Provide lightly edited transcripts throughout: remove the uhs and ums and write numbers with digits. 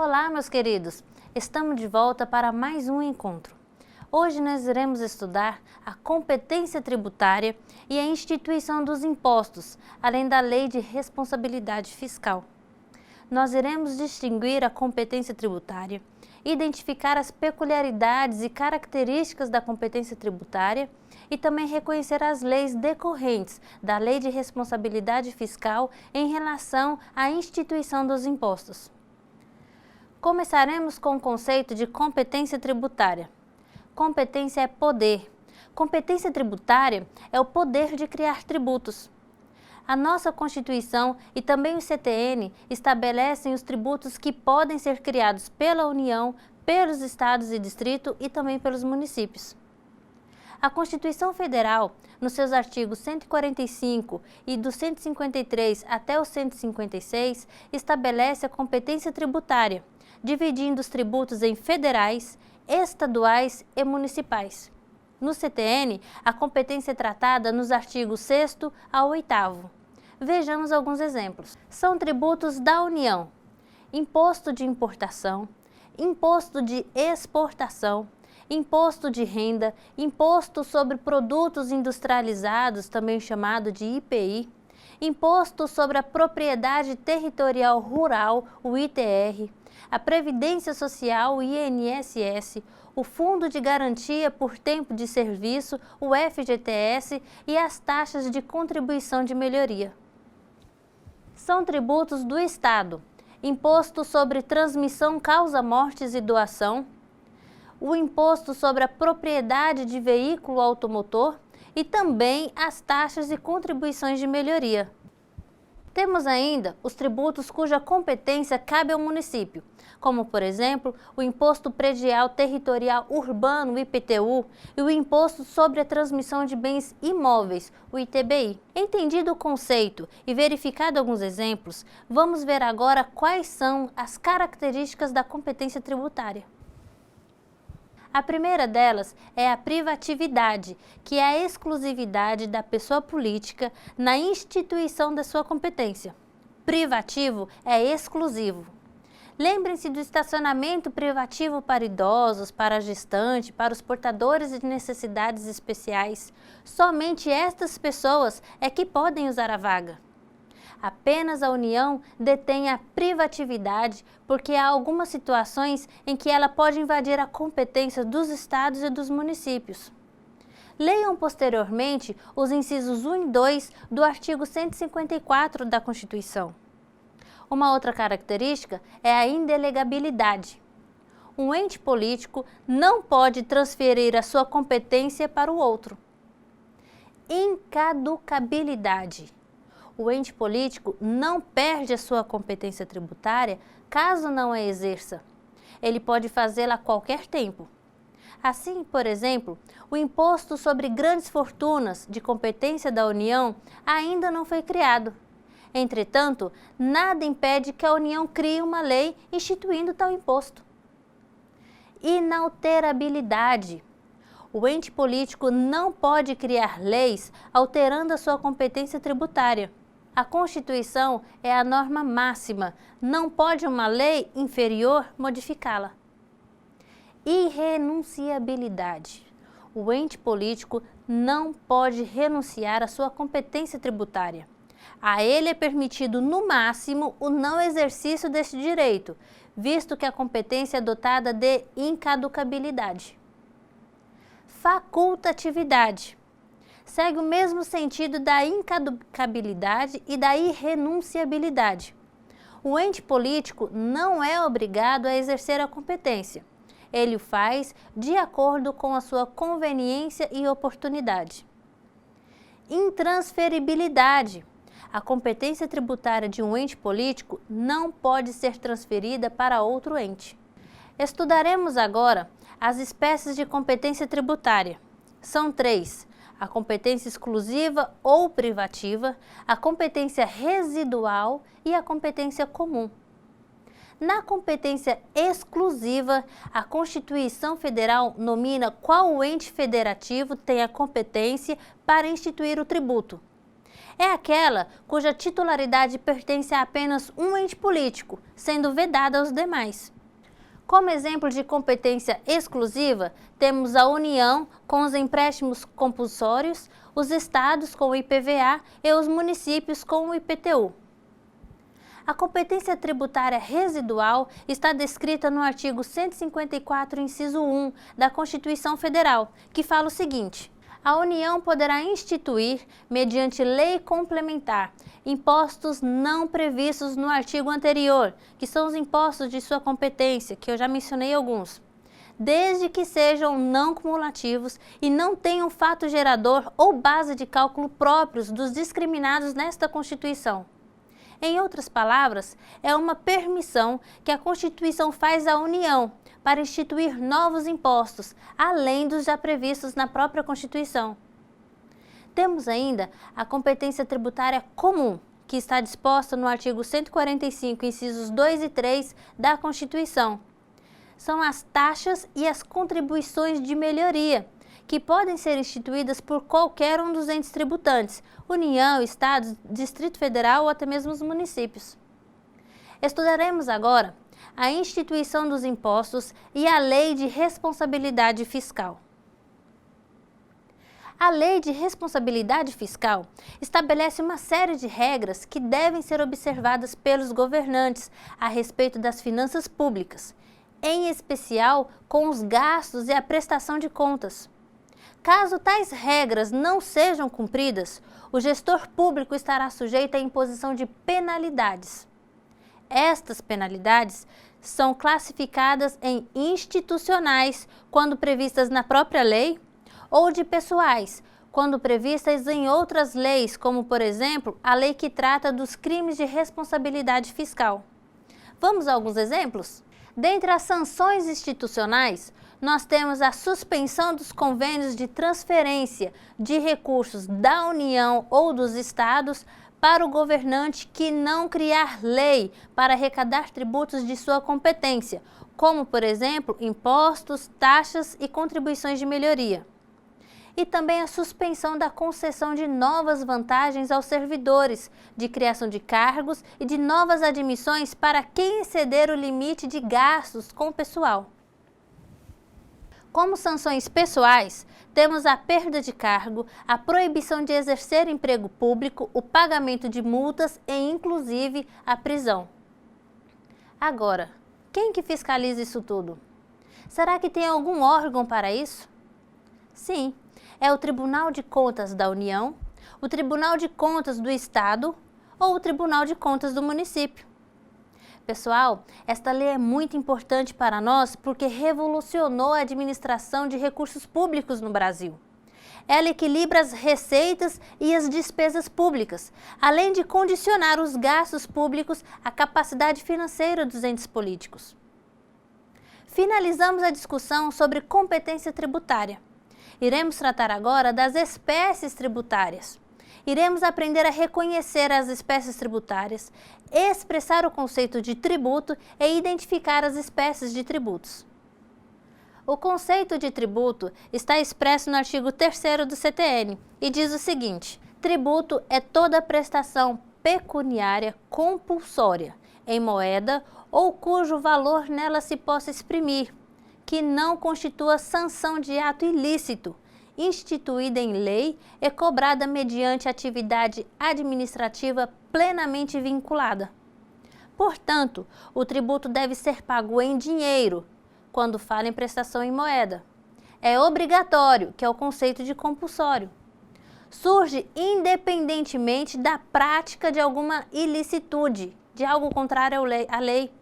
Olá, meus queridos! Estamos de volta para mais um encontro. Hoje nós iremos estudar a competência tributária e a instituição dos impostos, além da Lei de Responsabilidade Fiscal. Nós iremos distinguir a competência tributária, identificar as peculiaridades e características da competência tributária e também reconhecer as leis decorrentes da Lei de Responsabilidade Fiscal em relação à instituição dos impostos. Começaremos com o conceito de competência tributária. Competência é poder. Competência tributária é o poder de criar tributos. A nossa Constituição e também o CTN estabelecem os tributos que podem ser criados pela União, pelos estados e distritos e também pelos municípios. A Constituição Federal, nos seus artigos 145 e do 153 até o 156, estabelece a competência tributária, dividindo os tributos em federais, estaduais e municipais. No CTN, a competência é tratada nos artigos 6º ao 8º. Vejamos alguns exemplos. São tributos da União: imposto de importação, imposto de exportação, imposto de renda, imposto sobre produtos industrializados, também chamado de IPI, imposto sobre a propriedade territorial rural, o ITR, a Previdência Social, o INSS, o Fundo de Garantia por Tempo de Serviço, o FGTS e as taxas de contribuição de melhoria. São tributos do Estado: imposto sobre transmissão, causa-mortes e doação, o imposto sobre a propriedade de veículo automotor e também as taxas e contribuições de melhoria. Temos ainda os tributos cuja competência cabe ao município, como, por exemplo, o Imposto Predial Territorial Urbano, o IPTU, e o Imposto sobre a Transmissão de Bens Imóveis, o ITBI. Entendido o conceito e verificado alguns exemplos, vamos ver agora quais são as características da competência tributária. A primeira delas é a privatividade, que é a exclusividade da pessoa política na instituição da sua competência. Privativo é exclusivo. Lembrem-se do estacionamento privativo para idosos, para gestantes, para os portadores de necessidades especiais. Somente estas pessoas é que podem usar a vaga. Apenas a União detém a privatividade porque há algumas situações em que ela pode invadir a competência dos estados e dos municípios. Leiam posteriormente os incisos 1 e 2 do artigo 154 da Constituição. Uma outra característica é a indelegabilidade. Um ente político não pode transferir a sua competência para o outro. Incaducabilidade. O ente político não perde a sua competência tributária caso não a exerça. Ele pode fazê-la a qualquer tempo. Assim, por exemplo, o imposto sobre grandes fortunas de competência da União ainda não foi criado. Entretanto, nada impede que a União crie uma lei instituindo tal imposto. Inalterabilidade. O ente político não pode criar leis alterando a sua competência tributária. A Constituição é a norma máxima, não pode uma lei inferior modificá-la. Irrenunciabilidade. O ente político não pode renunciar à sua competência tributária. A ele é permitido, no máximo, o não exercício deste direito, visto que a competência é dotada de incaducabilidade. Facultatividade. Segue o mesmo sentido da incaducabilidade e da irrenunciabilidade. O ente político não é obrigado a exercer a competência. Ele o faz de acordo com a sua conveniência e oportunidade. Intransferibilidade. A competência tributária de um ente político não pode ser transferida para outro ente. Estudaremos agora as espécies de competência tributária. São 3. A competência exclusiva ou privativa, a competência residual e a competência comum. Na competência exclusiva, a Constituição Federal nomina qual ente federativo tem a competência para instituir o tributo. é aquela cuja titularidade pertence a apenas um ente político, sendo vedada aos demais. Como exemplo de competência exclusiva, temos a União com os empréstimos compulsórios, os estados com o IPVA e os municípios com o IPTU. A competência tributária residual está descrita no artigo 154, inciso 1 da Constituição Federal, que fala o seguinte: a União poderá instituir, mediante lei complementar, impostos não previstos no artigo anterior, que são os impostos de sua competência, que eu já mencionei alguns, desde que sejam não cumulativos e não tenham fato gerador ou base de cálculo próprios dos discriminados nesta Constituição. Em outras palavras, é uma permissão que a Constituição faz à União para instituir novos impostos, além dos já previstos na própria Constituição. Temos ainda a competência tributária comum, que está disposta no artigo 145, incisos 2 e 3 da Constituição. São as taxas e as contribuições de melhoria, que podem ser instituídas por qualquer um dos entes tributantes, União, Estados, Distrito Federal ou até mesmo os municípios. Estudaremos agora a instituição dos impostos e a Lei de Responsabilidade Fiscal. A Lei de Responsabilidade Fiscal estabelece uma série de regras que devem ser observadas pelos governantes a respeito das finanças públicas, em especial com os gastos e a prestação de contas. Caso tais regras não sejam cumpridas, o gestor público estará sujeito à imposição de penalidades. Estas penalidades são classificadas em institucionais, quando previstas na própria lei, ou de pessoais, quando previstas em outras leis, como, por exemplo, a lei que trata dos crimes de responsabilidade fiscal. Vamos a alguns exemplos? Dentre as sanções institucionais, nós temos a suspensão dos convênios de transferência de recursos da União ou dos estados para o governante que não criar lei para arrecadar tributos de sua competência, como, por exemplo, impostos, taxas e contribuições de melhoria. E também a suspensão da concessão de novas vantagens aos servidores, de criação de cargos e de novas admissões para quem exceder o limite de gastos com o pessoal. Como sanções pessoais, temos a perda de cargo, a proibição de exercer emprego público, o pagamento de multas e, inclusive, a prisão. Agora, quem que fiscaliza isso tudo? Será que tem algum órgão para isso? Sim, é o Tribunal de Contas da União, o Tribunal de Contas do Estado ou o Tribunal de Contas do município. Pessoal, esta lei é muito importante para nós porque revolucionou a administração de recursos públicos no Brasil. Ela equilibra as receitas e as despesas públicas, além de condicionar os gastos públicos à capacidade financeira dos entes políticos. Finalizamos a discussão sobre competência tributária. Iremos tratar agora das espécies tributárias. Iremos aprender a reconhecer as espécies tributárias, expressar o conceito de tributo e identificar as espécies de tributos. O conceito de tributo está expresso no artigo 3º do CTN e diz o seguinte: tributo é toda prestação pecuniária compulsória, em moeda ou cujo valor nela se possa exprimir, que não constitua sanção de ato ilícito, instituída em lei e cobrada mediante atividade administrativa plenamente vinculada. Portanto, o tributo deve ser pago em dinheiro, quando fala em prestação em moeda. É obrigatório, que é o conceito de compulsório. Surge independentemente da prática de alguma ilicitude, de algo contrário à lei.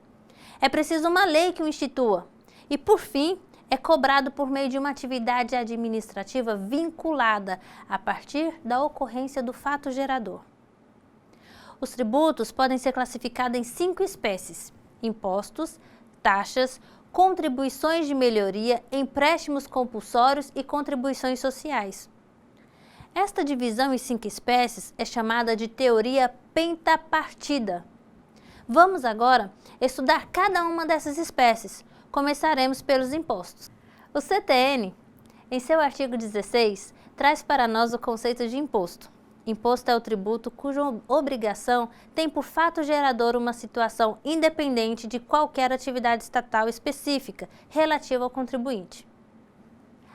É preciso uma lei que o institua. E, por fim, é cobrado por meio de uma atividade administrativa vinculada a partir da ocorrência do fato gerador. Os tributos podem ser classificados em 5 espécies: impostos, taxas, contribuições de melhoria, empréstimos compulsórios e contribuições sociais. Esta divisão em 5 espécies é chamada de teoria pentapartida. Vamos agora estudar cada uma dessas espécies. Começaremos pelos impostos. O CTN, em seu artigo 16, traz para nós o conceito de imposto. imposto é o tributo cuja obrigação tem por fato gerador uma situação independente de qualquer atividade estatal específica relativa ao contribuinte.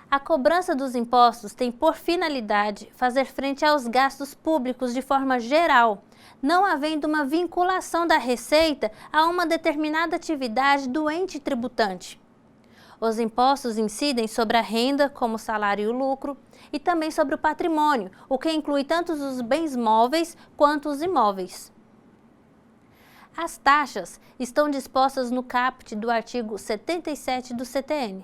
A cobrança dos impostos tem por finalidade fazer frente aos gastos públicos de forma geral, não havendo uma vinculação da receita a uma determinada atividade do ente tributante. Os impostos incidem sobre a renda, como o salário e o lucro, e também sobre o patrimônio, o que inclui tanto os bens móveis quanto os imóveis. As taxas estão dispostas no caput do artigo 77 do CTN.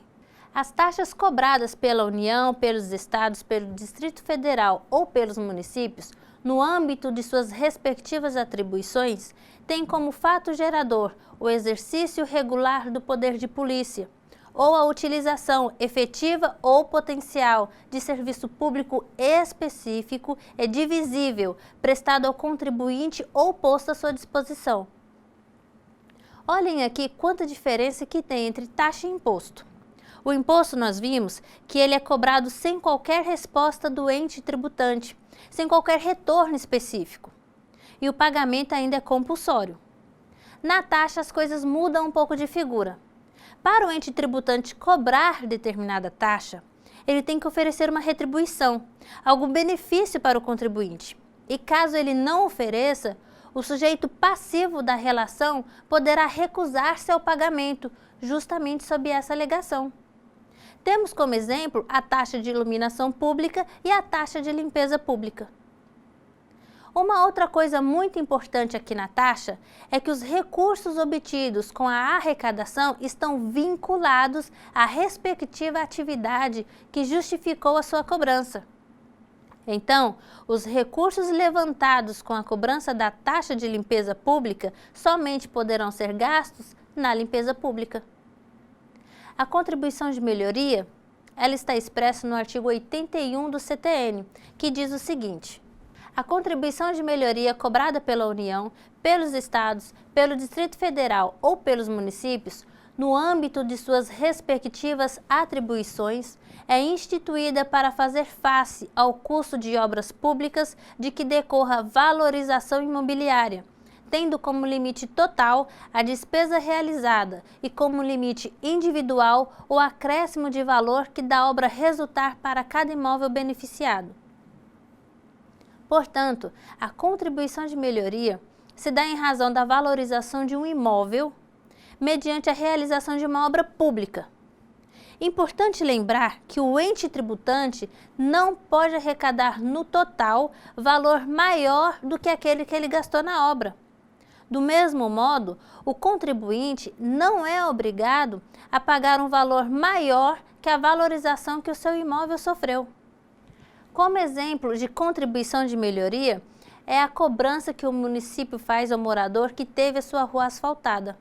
As taxas cobradas pela União, pelos Estados, pelo Distrito Federal ou pelos municípios, no âmbito de suas respectivas atribuições, têm como fato gerador o exercício regular do poder de polícia, ou a utilização efetiva ou potencial de serviço público específico e divisível prestado ao contribuinte ou posto à sua disposição. Olhem aqui quanta diferença que tem entre taxa e imposto. O imposto nós vimos que ele é cobrado sem qualquer resposta do ente tributante, sem qualquer retorno específico. E o pagamento ainda é compulsório. Na taxa as coisas mudam um pouco de figura. Para o ente tributante cobrar determinada taxa, ele tem que oferecer uma retribuição, algum benefício para o contribuinte. E caso ele não ofereça, o sujeito passivo da relação poderá recusar-se ao pagamento, justamente sob essa alegação. Temos como exemplo a taxa de iluminação pública e a taxa de limpeza pública. Uma outra coisa muito importante aqui na taxa é que os recursos obtidos com a arrecadação estão vinculados à respectiva atividade que justificou a sua cobrança. Então, os recursos levantados com a cobrança da taxa de limpeza pública somente poderão ser gastos na limpeza pública. A contribuição de melhoria, ela está expressa no artigo 81 do CTN, que diz o seguinte: a contribuição de melhoria cobrada pela União, pelos Estados, pelo Distrito Federal ou pelos municípios, no âmbito de suas respectivas atribuições, é instituída para fazer face ao custo de obras públicas de que decorra valorização imobiliária, tendo como limite total a despesa realizada e como limite individual o acréscimo de valor que da obra resultar para cada imóvel beneficiado. Portanto, a contribuição de melhoria se dá em razão da valorização de um imóvel mediante a realização de uma obra pública. Importante lembrar que o ente tributante não pode arrecadar no total valor maior do que aquele que ele gastou na obra. Do mesmo modo, o contribuinte não é obrigado a pagar um valor maior que a valorização que o seu imóvel sofreu. Como exemplo de contribuição de melhoria, é a cobrança que o município faz ao morador que teve a sua rua asfaltada.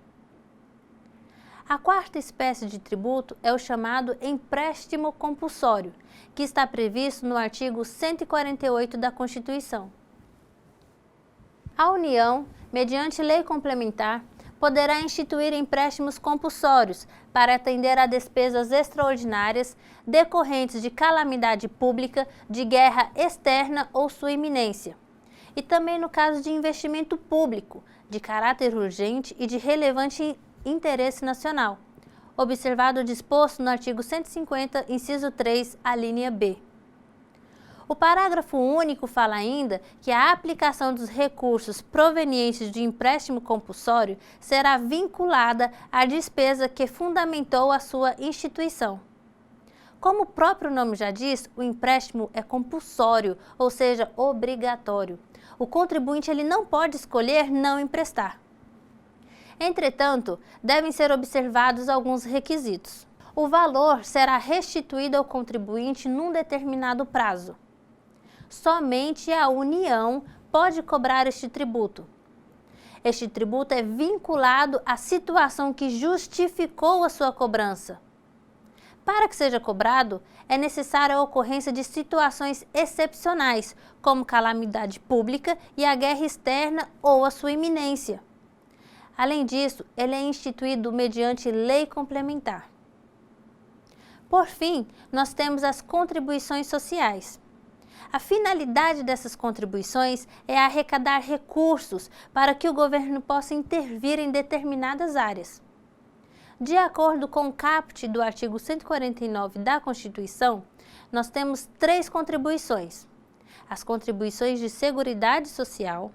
A quarta espécie de tributo é o chamado empréstimo compulsório, que está previsto no artigo 148 da Constituição. A União, mediante lei complementar, poderá instituir empréstimos compulsórios para atender a despesas extraordinárias decorrentes de calamidade pública, de guerra externa ou sua iminência. E também no caso de investimento público, de caráter urgente e de relevante interesse nacional, observado o disposto no artigo 150, inciso 3, a linha B. O parágrafo único fala ainda que a aplicação dos recursos provenientes de empréstimo compulsório será vinculada à despesa que fundamentou a sua instituição. Como o próprio nome já diz, o empréstimo é compulsório, ou seja, obrigatório. O contribuinte ele não pode escolher não emprestar. Entretanto, devem ser observados alguns requisitos. O valor será restituído ao contribuinte num determinado prazo. Somente a União pode cobrar este tributo. Este tributo é vinculado à situação que justificou a sua cobrança. Para que seja cobrado, é necessária a ocorrência de situações excepcionais, como calamidade pública e a guerra externa ou a sua iminência. Além disso, ele é instituído mediante lei complementar. Por fim, nós temos as contribuições sociais. A finalidade dessas contribuições é arrecadar recursos para que o governo possa intervir em determinadas áreas. De acordo com o caput do artigo 149 da Constituição, nós temos 3 contribuições: as contribuições de Seguridade Social,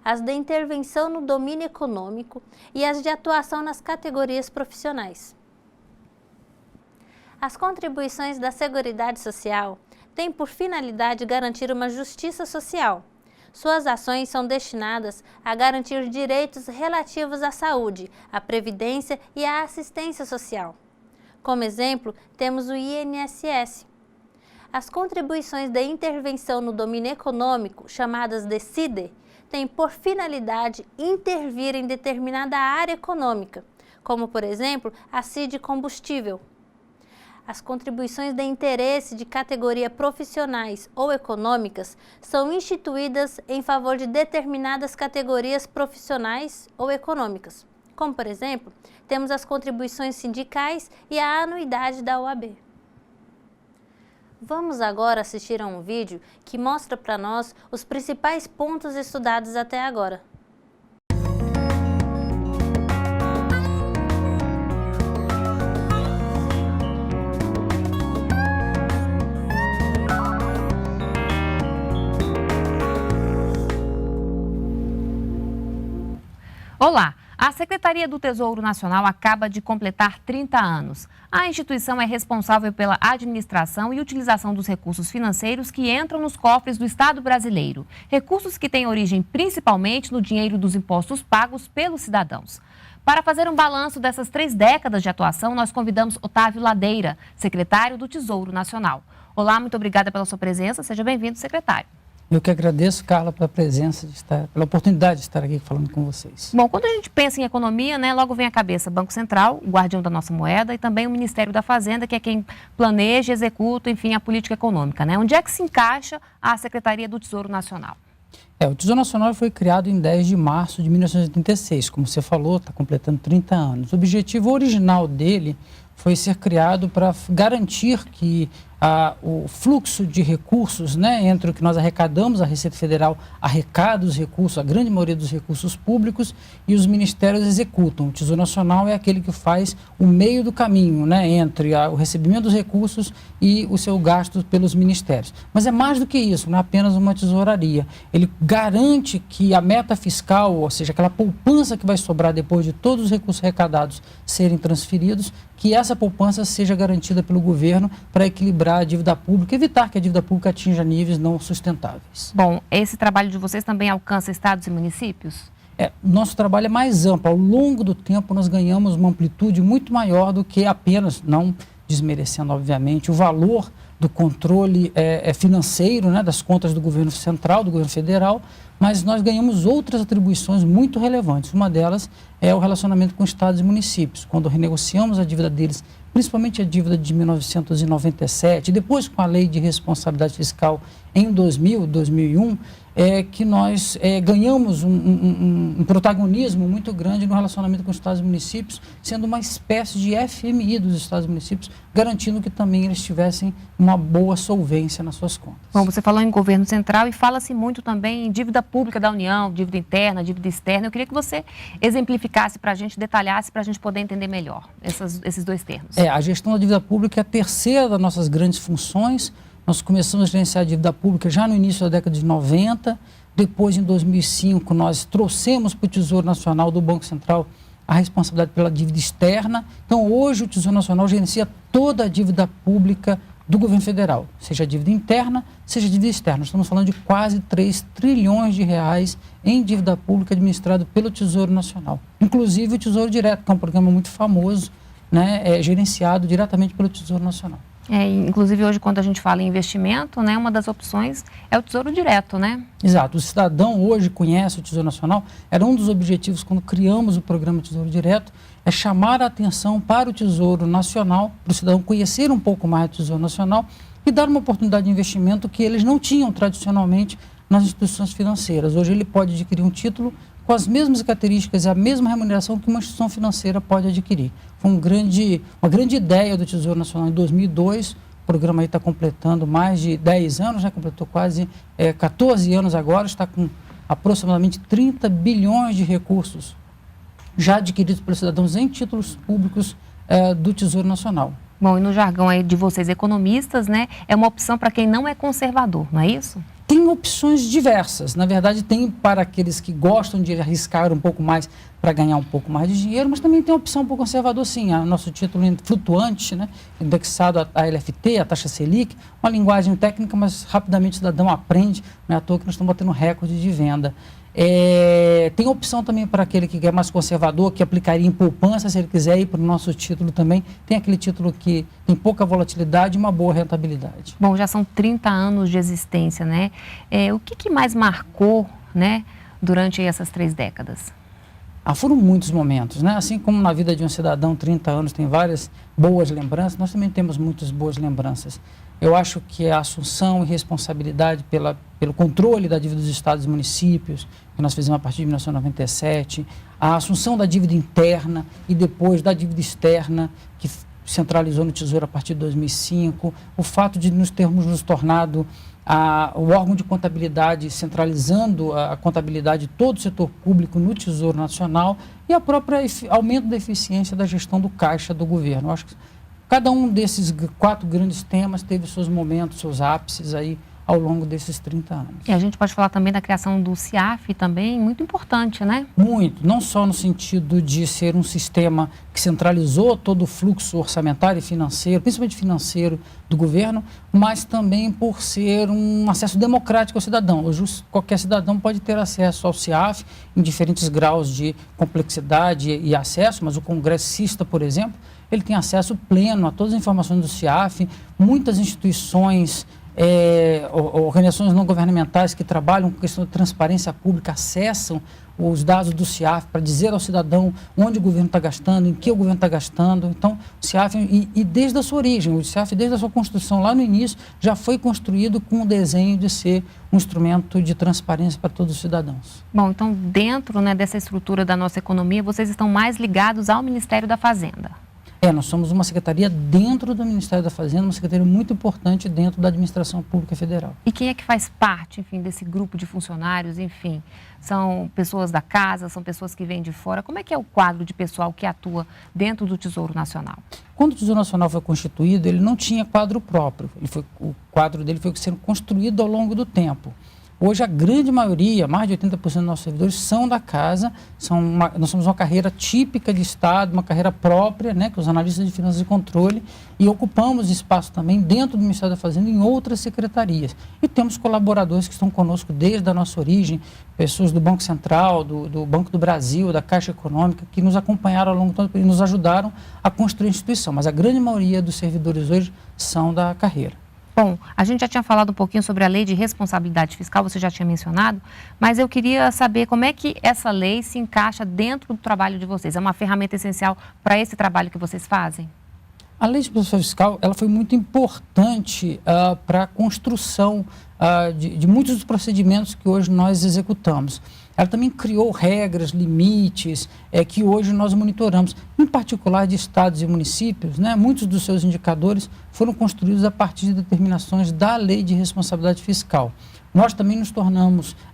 as de intervenção no domínio econômico e as de atuação nas categorias profissionais. As contribuições da Seguridade Social têm por finalidade garantir uma justiça social. Suas ações são destinadas a garantir direitos relativos à saúde, à previdência e à assistência social. Como exemplo, temos o INSS. As contribuições de intervenção no domínio econômico, chamadas de CIDE, têm por finalidade intervir em determinada área econômica, como, por exemplo, a CID Combustível. As contribuições de interesse de categoria profissionais ou econômicas são instituídas em favor de determinadas categorias profissionais ou econômicas, como, por exemplo, temos as contribuições sindicais e a anuidade da OAB. Vamos agora assistir a um vídeo que mostra para nós os principais pontos estudados até agora. Olá! A Secretaria do Tesouro Nacional acaba de completar 30 anos. A instituição é responsável pela administração e utilização dos recursos financeiros que entram nos cofres do Estado brasileiro. Recursos que têm origem principalmente no dinheiro dos impostos pagos pelos cidadãos. Para fazer um balanço dessas 3 décadas de atuação, nós convidamos Otávio Ladeira, secretário do Tesouro Nacional. Olá, muito obrigada pela sua presença. Seja bem-vindo, secretário. Eu que agradeço, Carla, pela presença, pela oportunidade de estar aqui falando com vocês. Bom, quando a gente pensa em economia, logo vem à cabeça Banco Central, o guardião da nossa moeda, e também o Ministério da Fazenda, que é quem planeja, executa, enfim, a política econômica, Onde é que se encaixa a Secretaria do Tesouro Nacional? O Tesouro Nacional foi criado em 10 de março de 1986, como você falou, está completando 30 anos. O objetivo original dele foi ser criado para garantir que o fluxo de recursos, entre o que nós arrecadamos, a Receita Federal arrecada os recursos, a grande maioria dos recursos públicos, e os ministérios executam. O Tesouro Nacional é aquele que faz o meio do caminho, entre o recebimento dos recursos e o seu gasto pelos ministérios. Mas é mais do que isso, não é apenas uma tesouraria. Ele garante que a meta fiscal, ou seja, aquela poupança que vai sobrar depois de todos os recursos arrecadados serem transferidos, que essa poupança seja garantida pelo governo para equilibrar a dívida pública, evitar que a dívida pública atinja níveis não sustentáveis. Bom, esse trabalho de vocês também alcança estados e municípios? Nosso trabalho é mais amplo. Ao longo do tempo, nós ganhamos uma amplitude muito maior do que apenas, não desmerecendo, obviamente, o valor do controle financeiro, das contas do governo central, do governo federal, mas nós ganhamos outras atribuições muito relevantes. Uma delas é o relacionamento com estados e municípios. Quando renegociamos a dívida deles, principalmente a dívida de 1997, depois com a Lei de Responsabilidade Fiscal em 2001, que nós ganhamos um protagonismo muito grande no relacionamento com os estados e municípios, sendo uma espécie de FMI dos estados e municípios, garantindo que também eles tivessem uma boa solvência nas suas contas. Bom, você falou em governo central e fala-se muito também em dívida pública da União, dívida interna, dívida externa. Eu queria que você exemplificasse para a gente, detalhasse para a gente poder entender melhor esses 2 termos. A gestão da dívida pública é a terceira das nossas grandes funções. Nós começamos a gerenciar a dívida pública já no início da década de 90, depois, em 2005, nós trouxemos para o Tesouro Nacional do Banco Central a responsabilidade pela dívida externa. Então, hoje, o Tesouro Nacional gerencia toda a dívida pública do governo federal, seja a dívida interna, seja a dívida externa. Nós estamos falando de quase 3 trilhões de reais em dívida pública administrado pelo Tesouro Nacional. Inclusive, o Tesouro Direto, que é um programa muito famoso, gerenciado diretamente pelo Tesouro Nacional. Inclusive hoje, quando a gente fala em investimento, uma das opções é o Tesouro Direto, Exato. O cidadão hoje conhece o Tesouro Nacional. Era um dos objetivos quando criamos o programa Tesouro Direto, é chamar a atenção para o Tesouro Nacional, para o cidadão conhecer um pouco mais do Tesouro Nacional e dar uma oportunidade de investimento que eles não tinham tradicionalmente nas instituições financeiras. Hoje ele pode adquirir um título com as mesmas características e a mesma remuneração que uma instituição financeira pode adquirir. Foi uma grande ideia do Tesouro Nacional em 2002, O programa aí está completando mais de 10 anos, já completou quase 14 anos agora, está com aproximadamente 30 bilhões de recursos já adquiridos pelos cidadãos em títulos públicos do Tesouro Nacional. Bom, e no jargão aí de vocês, economistas, né, é uma opção para quem não é conservador, não é isso? Tem opções diversas. Na verdade, tem para aqueles que gostam de arriscar um pouco mais para ganhar um pouco mais de dinheiro, mas também tem opção para o conservador, sim. O nosso título flutuante, né, indexado à LFT, a taxa Selic, uma linguagem técnica, mas rapidamente o cidadão aprende. Não é à toa que nós estamos batendo recorde de venda. Tem opção também para aquele que é mais conservador, que aplicaria em poupança, se ele quiser ir para o nosso título também. Tem aquele título que tem pouca volatilidade e uma boa rentabilidade. Bom, já são 30 anos de existência, né? O que mais marcou, né, durante essas 3 décadas? Foram muitos momentos, né? Assim como na vida de um cidadão, 30 anos tem várias boas lembranças, nós também temos muitas boas lembranças. Eu acho que a assunção e responsabilidade pelo controle da dívida dos estados e municípios, que nós fizemos a partir de 1997, a assunção da dívida interna e depois da dívida externa, que centralizou no Tesouro a partir de 2005, o fato de nos termos nos tornado o órgão de contabilidade centralizando a contabilidade de todo o setor público no Tesouro Nacional e a própria aumento da eficiência da gestão do caixa do governo. Eu acho que cada um desses 4 grandes temas teve seus momentos, seus ápices aí ao longo desses 30 anos. E a gente pode falar também da criação do CIAF também, muito importante, né? Muito, não só no sentido de ser um sistema que centralizou todo o fluxo orçamentário e financeiro, principalmente financeiro do governo, mas também por ser um acesso democrático ao cidadão. Hoje qualquer cidadão pode ter acesso ao CIAF em diferentes graus de complexidade e acesso, mas o congressista, por exemplo, ele tem acesso pleno a todas as informações do CIAF, muitas instituições, organizações não governamentais que trabalham com questão de transparência pública acessam os dados do CIAF para dizer ao cidadão onde o governo está gastando, em que o governo está gastando. Então, o CIAF, e desde a sua origem, o CIAF, desde a sua construção lá no início, já foi construído com o desenho de ser um instrumento de transparência para todos os cidadãos. Bom, então, dentro, né, dessa estrutura da nossa economia, vocês estão mais ligados ao Ministério da Fazenda. Nós somos uma secretaria dentro do Ministério da Fazenda, uma secretaria muito importante dentro da Administração Pública Federal. E quem é que faz parte, enfim, desse grupo de funcionários, enfim? São pessoas da casa, são pessoas que vêm de fora? Como é que é o quadro de pessoal que atua dentro do Tesouro Nacional? Quando o Tesouro Nacional foi constituído, ele não tinha quadro próprio. O quadro dele foi sendo construído ao longo do tempo. Hoje, a grande maioria, mais de 80% dos nossos servidores são da casa, nós somos uma carreira típica de Estado, uma carreira própria, né, que os analistas de finanças e controle, e ocupamos espaço também dentro do Ministério da Fazenda em outras secretarias. E temos colaboradores que estão conosco desde a nossa origem, pessoas do Banco Central, do Banco do Brasil, da Caixa Econômica, que nos acompanharam ao longo do tempo e nos ajudaram a construir a instituição. Mas a grande maioria dos servidores hoje são da carreira. Bom, a gente já tinha falado um pouquinho sobre a lei de responsabilidade fiscal, você já tinha mencionado, mas eu queria saber como é que essa lei se encaixa dentro do trabalho de vocês. É uma ferramenta essencial para esse trabalho que vocês fazem? A lei de responsabilidade fiscal ela foi muito importante para a construção de muitos dos procedimentos que hoje nós executamos. Ela também criou regras, limites, que hoje nós monitoramos, em particular de estados e municípios, né? Muitos dos seus indicadores foram construídos a partir de determinações da Lei de Responsabilidade Fiscal. Nós também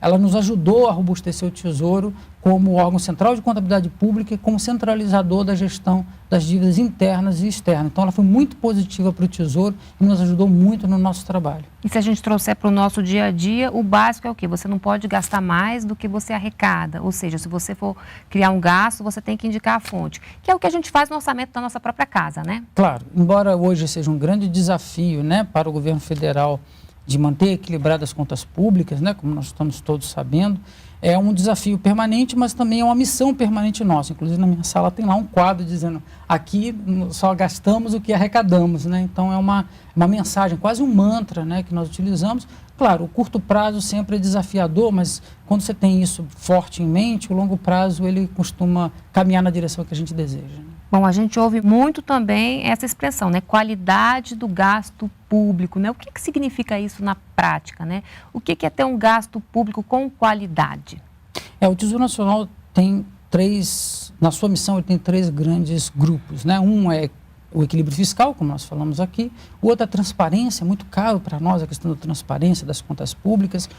ela nos ajudou a robustecer o Tesouro como órgão central de contabilidade pública e como centralizador da gestão das dívidas internas e externas. Então, ela foi muito positiva para o Tesouro e nos ajudou muito no nosso trabalho. E se a gente trouxer para o nosso dia a dia, o básico é o quê? Você não pode gastar mais do que você arrecada. Ou seja, se você for criar um gasto, você tem que indicar a fonte, que é o que a gente faz no orçamento da nossa própria casa, né? Claro, embora hoje seja um grande desafio, né, para o governo federal de manter equilibradas as contas públicas, né, como nós estamos todos sabendo, é um desafio permanente, mas também é uma missão permanente nossa. Inclusive, na minha sala tem lá um quadro dizendo, aqui só gastamos o que arrecadamos, né? Então, é uma mensagem, quase um mantra, né, que nós utilizamos. Claro, o curto prazo sempre é desafiador, mas quando você tem isso forte em mente, o longo prazo ele costuma caminhar na direção que a gente deseja, né? Bom, a gente ouve muito também essa expressão, né? Qualidade do gasto público, né? O que significa isso na prática, né? O que é ter um gasto público com qualidade? O Tesouro Nacional tem na sua missão, ele tem 3 grandes grupos, né? Um é o equilíbrio fiscal, como nós falamos aqui. O outro, a transparência, é muito caro para nós a questão da transparência das contas públicas.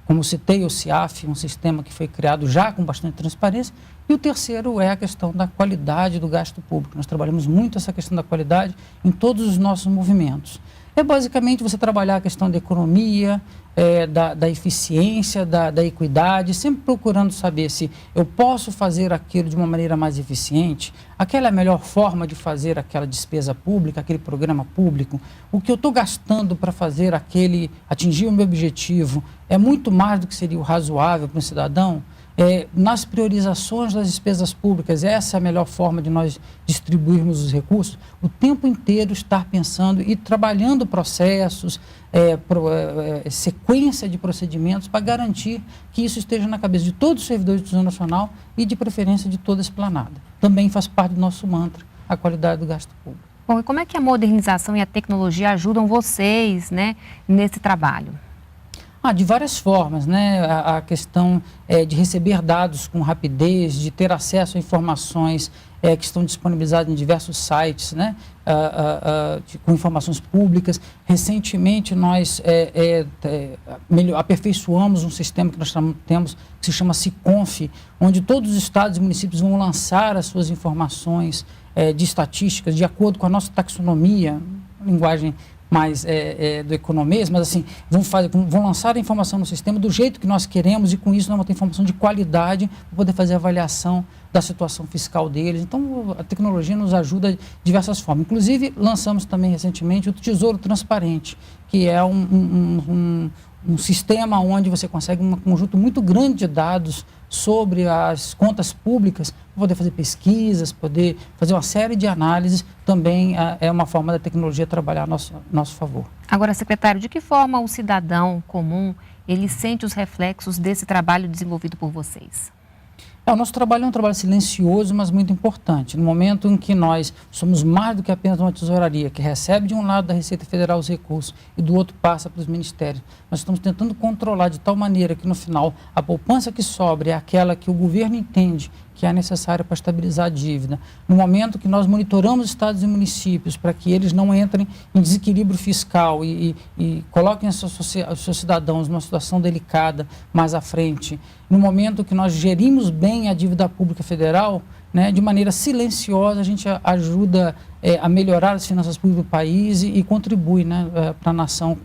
Como citei, o CIAF, um sistema que foi criado já com bastante transparência. E o terceiro é a questão da qualidade do gasto público. Nós trabalhamos muito essa questão da qualidade em todos os nossos movimentos. É basicamente você trabalhar a questão da economia, da eficiência, da equidade, sempre procurando saber se eu posso fazer aquilo de uma maneira mais eficiente, aquela é a melhor forma de fazer aquela despesa pública, aquele programa público, o que eu estou gastando para fazer atingir o meu objetivo, é muito mais do que seria o razoável para um cidadão. Nas priorizações das despesas públicas, essa é a melhor forma de nós distribuirmos os recursos, o tempo inteiro estar pensando e trabalhando processos, sequência de procedimentos para garantir que isso esteja na cabeça de todos os servidores do Tesouro Nacional e de preferência de toda a esplanada. Também faz parte do nosso mantra, a qualidade do gasto público. Bom, e como é que a modernização e a tecnologia ajudam vocês, né, nesse trabalho? De várias formas, né? A questão de receber dados com rapidez, de ter acesso a informações que estão disponibilizadas em diversos sites, né? Com informações públicas. Recentemente, nós aperfeiçoamos um sistema que nós temos, que se chama SICONF, onde todos os estados e municípios vão lançar as suas informações de estatísticas, de acordo com a nossa taxonomia, linguagem mais do economês, mas assim, vão lançar a informação no sistema do jeito que nós queremos e com isso nós vamos ter informação de qualidade para poder fazer a avaliação da situação fiscal deles. Então, a tecnologia nos ajuda de diversas formas. Inclusive, lançamos também recentemente o Tesouro Transparente, que é um sistema onde você consegue um conjunto muito grande de dados sobre as contas públicas, para poder fazer pesquisas, poder fazer uma série de análises, também é uma forma da tecnologia trabalhar a nosso favor. Agora, secretário, de que forma o cidadão comum, ele sente os reflexos desse trabalho desenvolvido por vocês? O nosso trabalho é um trabalho silencioso, mas muito importante. No momento em que nós somos mais do que apenas uma tesouraria, que recebe de um lado da Receita Federal os recursos e do outro passa para os ministérios, nós estamos tentando controlar de tal maneira que no final a poupança que sobra é aquela que o governo entende que é necessária para estabilizar a dívida. No momento que nós monitoramos estados e municípios para que eles não entrem em desequilíbrio fiscal e coloquem os seus cidadãos numa situação delicada mais à frente, no momento que nós gerimos bem a dívida pública federal, né, de maneira silenciosa, a gente ajuda a melhorar as finanças públicas do país e contribui, né, para a nação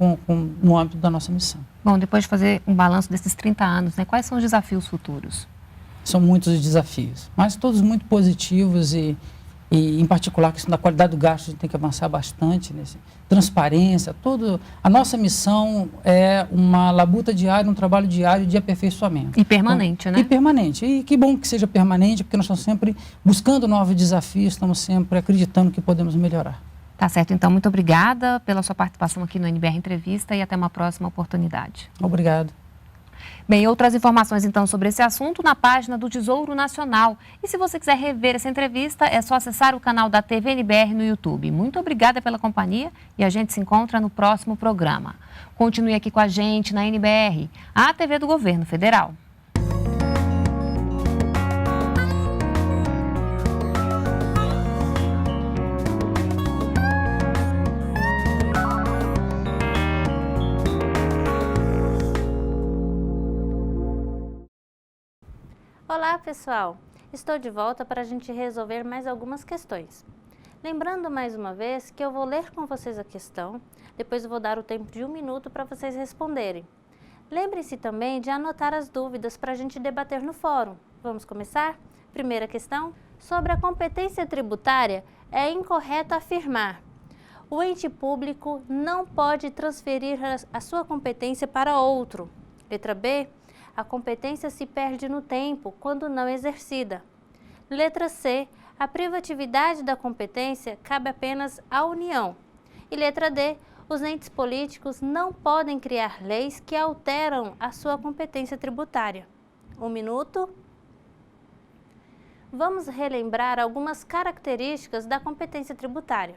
no âmbito da nossa missão. Bom, depois de fazer um balanço desses 30 anos, né, quais são os desafios futuros? São muitos os desafios, mas todos muito positivos e em particular, a questão da qualidade do gasto, a gente tem que avançar bastante, transparência, a nossa missão é uma labuta diária, um trabalho diário de aperfeiçoamento. E permanente, né? E permanente, e que bom que seja permanente, porque nós estamos sempre buscando novos desafios, estamos sempre acreditando que podemos melhorar. Tá certo, então, muito obrigada pela sua participação aqui no NBR Entrevista e até uma próxima oportunidade. Obrigado. Bem, outras informações então sobre esse assunto na página do Tesouro Nacional. E se você quiser rever essa entrevista, é só acessar o canal da TV NBR no YouTube. Muito obrigada pela companhia e a gente se encontra no próximo programa. Continue aqui com a gente na NBR, a TV do Governo Federal. Olá pessoal, estou de volta para a gente resolver mais algumas questões. Lembrando mais uma vez que eu vou ler com vocês a questão, depois eu vou dar o tempo de 1 minuto para vocês responderem. Lembrem-se também de anotar as dúvidas para a gente debater no fórum. Vamos começar? Primeira questão, sobre a competência tributária, é incorreto afirmar: o ente público não pode transferir a sua competência para outro. Letra B, a competência se perde no tempo quando não exercida. Letra C, a privatividade da competência cabe apenas à União. E letra D, os entes políticos não podem criar leis que alteram a sua competência tributária. 1 minuto. Vamos relembrar algumas características da competência tributária.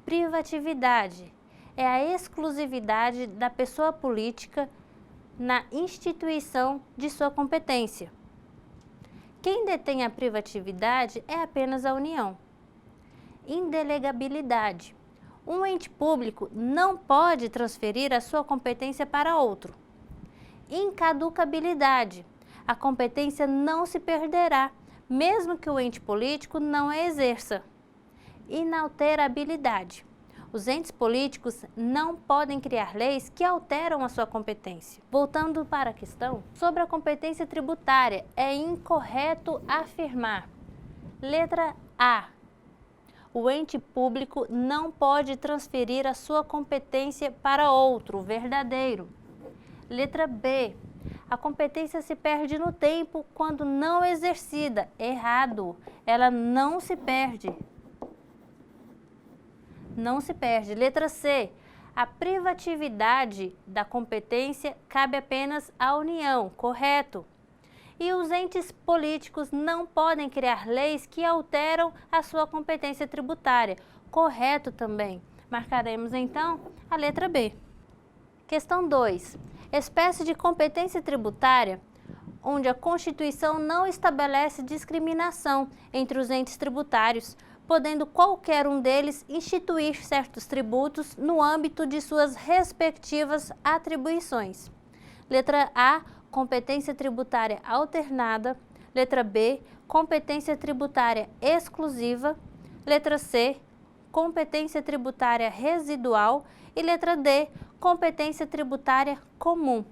Privatividade é a exclusividade da pessoa política na instituição de sua competência. Quem detém a privatividade é apenas a União. Indelegabilidade. Um ente público não pode transferir a sua competência para outro. Incaducabilidade. A competência não se perderá, mesmo que o ente político não a exerça. Inalterabilidade. Os entes políticos não podem criar leis que alteram a sua competência. Voltando para a questão, sobre a competência tributária, é incorreto afirmar. Letra A. O ente público não pode transferir a sua competência para outro, verdadeiro. Letra B. A competência se perde no tempo quando não exercida, errado. Ela não se perde. Não se perde. Letra C. A privatividade da competência cabe apenas à União, correto. E os entes políticos não podem criar leis que alteram a sua competência tributária, correto também. Marcaremos então a letra B. Questão 2. Espécie de competência tributária onde a Constituição não estabelece discriminação entre os entes tributários, podendo qualquer um deles instituir certos tributos no âmbito de suas respectivas atribuições. Letra A, competência tributária alternada. Letra B, competência tributária exclusiva. Letra C, competência tributária residual. E letra D, competência tributária comum.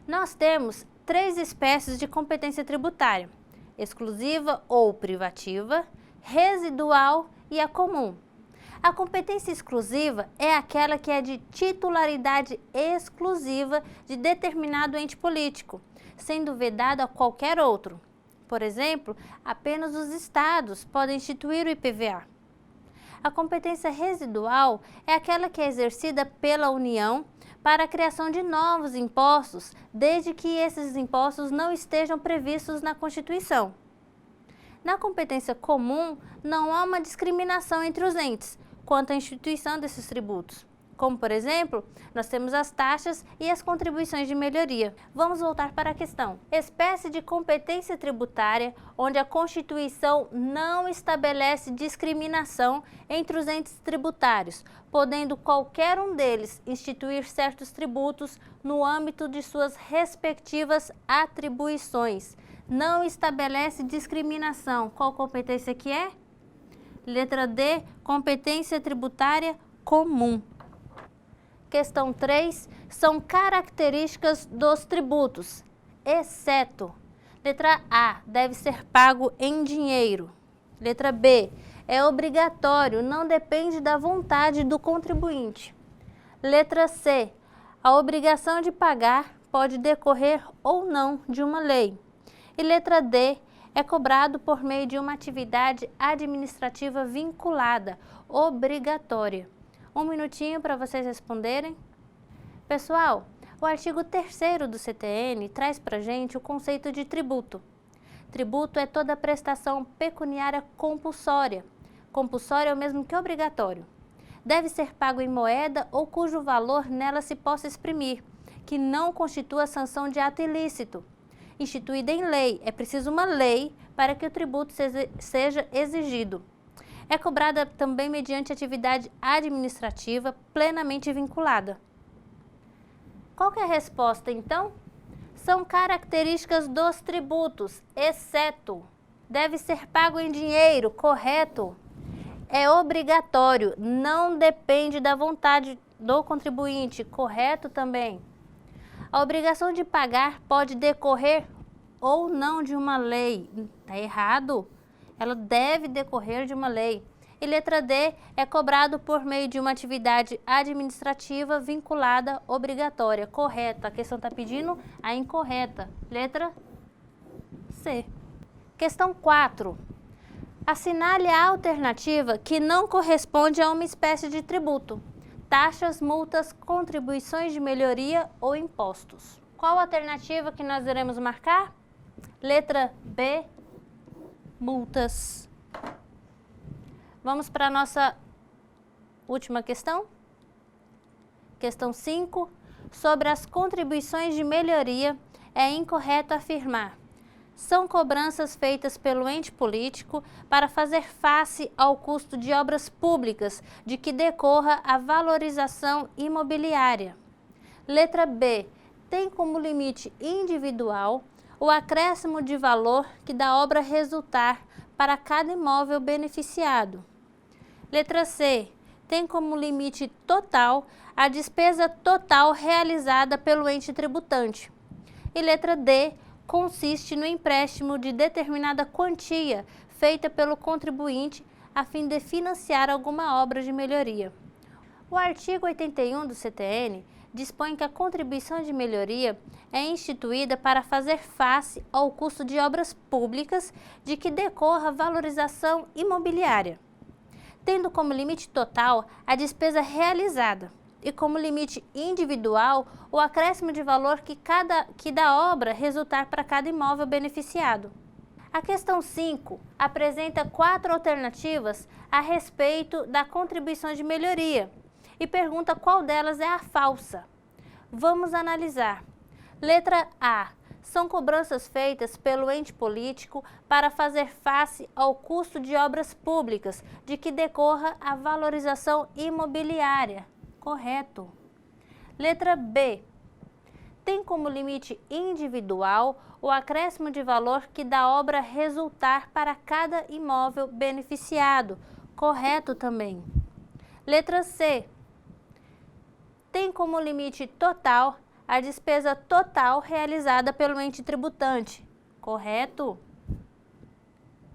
Nós temos 3 espécies de competência tributária: exclusiva ou privativa, residual e a comum. A competência exclusiva é aquela que é de titularidade exclusiva de determinado ente político, sendo vedado a qualquer outro. Por exemplo, apenas os estados podem instituir o IPVA. A competência residual é aquela que é exercida pela União para a criação de novos impostos, desde que esses impostos não estejam previstos na Constituição. Na competência comum, não há uma discriminação entre os entes quanto à instituição desses tributos. Como, por exemplo, nós temos as taxas e as contribuições de melhoria. Vamos voltar para a questão. Espécie de competência tributária onde a Constituição não estabelece discriminação entre os entes tributários, podendo qualquer um deles instituir certos tributos no âmbito de suas respectivas atribuições. Não estabelece discriminação. Qual competência que é? Letra D, competência tributária comum. Questão 3, são características dos tributos, exceto. Letra A, deve ser pago em dinheiro. Letra B, é obrigatório, não depende da vontade do contribuinte. Letra C, a obrigação de pagar pode decorrer ou não de uma lei. E letra D, é cobrado por meio de uma atividade administrativa vinculada, obrigatória. Um minutinho para vocês responderem. Pessoal, o artigo 3º do CTN traz para a gente o conceito de tributo. Tributo é toda prestação pecuniária compulsória. Compulsório é o mesmo que obrigatório. Deve ser pago em moeda ou cujo valor nela se possa exprimir, que não constitua sanção de ato ilícito. Instituída em lei, é preciso uma lei para que o tributo seja exigido. É cobrada também mediante atividade administrativa plenamente vinculada. Qual que é a resposta, então? São características dos tributos, exceto. Deve ser pago em dinheiro, correto. É obrigatório, não depende da vontade do contribuinte, correto também. A obrigação de pagar pode decorrer ou não de uma lei. Está errado? Ela deve decorrer de uma lei. E letra D, é cobrado por meio de uma atividade administrativa vinculada obrigatória. Correta. A questão está pedindo a incorreta. Letra C. Questão 4. Assinale a alternativa que não corresponde a uma espécie de tributo. Taxas, multas, contribuições de melhoria ou impostos. Qual a alternativa que nós iremos marcar? Letra B, multas. Vamos para a nossa última questão. Questão 5. Sobre as contribuições de melhoria, é incorreto afirmar. São cobranças feitas pelo ente político para fazer face ao custo de obras públicas de que decorra a valorização imobiliária. Letra B. Tem como limite individual o acréscimo de valor que da obra resultar para cada imóvel beneficiado. Letra C. Tem como limite total a despesa total realizada pelo ente tributante. E letra D. Consiste no empréstimo de determinada quantia feita pelo contribuinte a fim de financiar alguma obra de melhoria. O artigo 81 do CTN dispõe que a contribuição de melhoria é instituída para fazer face ao custo de obras públicas de que decorra valorização imobiliária, tendo como limite total a despesa realizada e como limite individual o acréscimo de valor que da obra resultar para cada imóvel beneficiado. A questão 5 apresenta 4 alternativas a respeito da contribuição de melhoria e pergunta qual delas é a falsa. Vamos analisar. Letra A. São cobranças feitas pelo ente político para fazer face ao custo de obras públicas de que decorra a valorização imobiliária. Correto. Letra B. Tem como limite individual o acréscimo de valor que da obra resultar para cada imóvel beneficiado. Correto também. Letra C. Tem como limite total a despesa total realizada pelo ente tributante. Correto.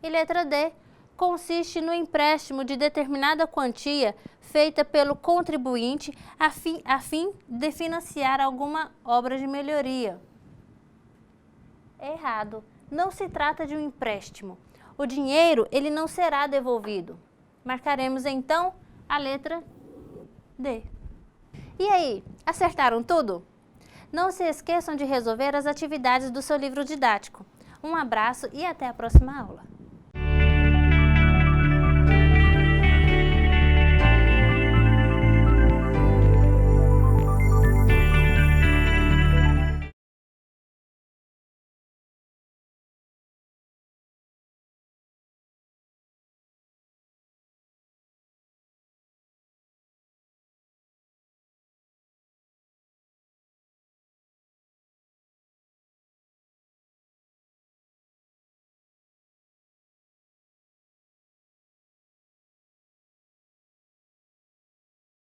E letra D. Consiste no empréstimo de determinada quantia feita pelo contribuinte a fim de financiar alguma obra de melhoria. Errado. Não se trata de um empréstimo. O dinheiro ele não será devolvido. Marcaremos então a letra D. E aí, acertaram tudo? Não se esqueçam de resolver as atividades do seu livro didático. Um abraço e até a próxima aula.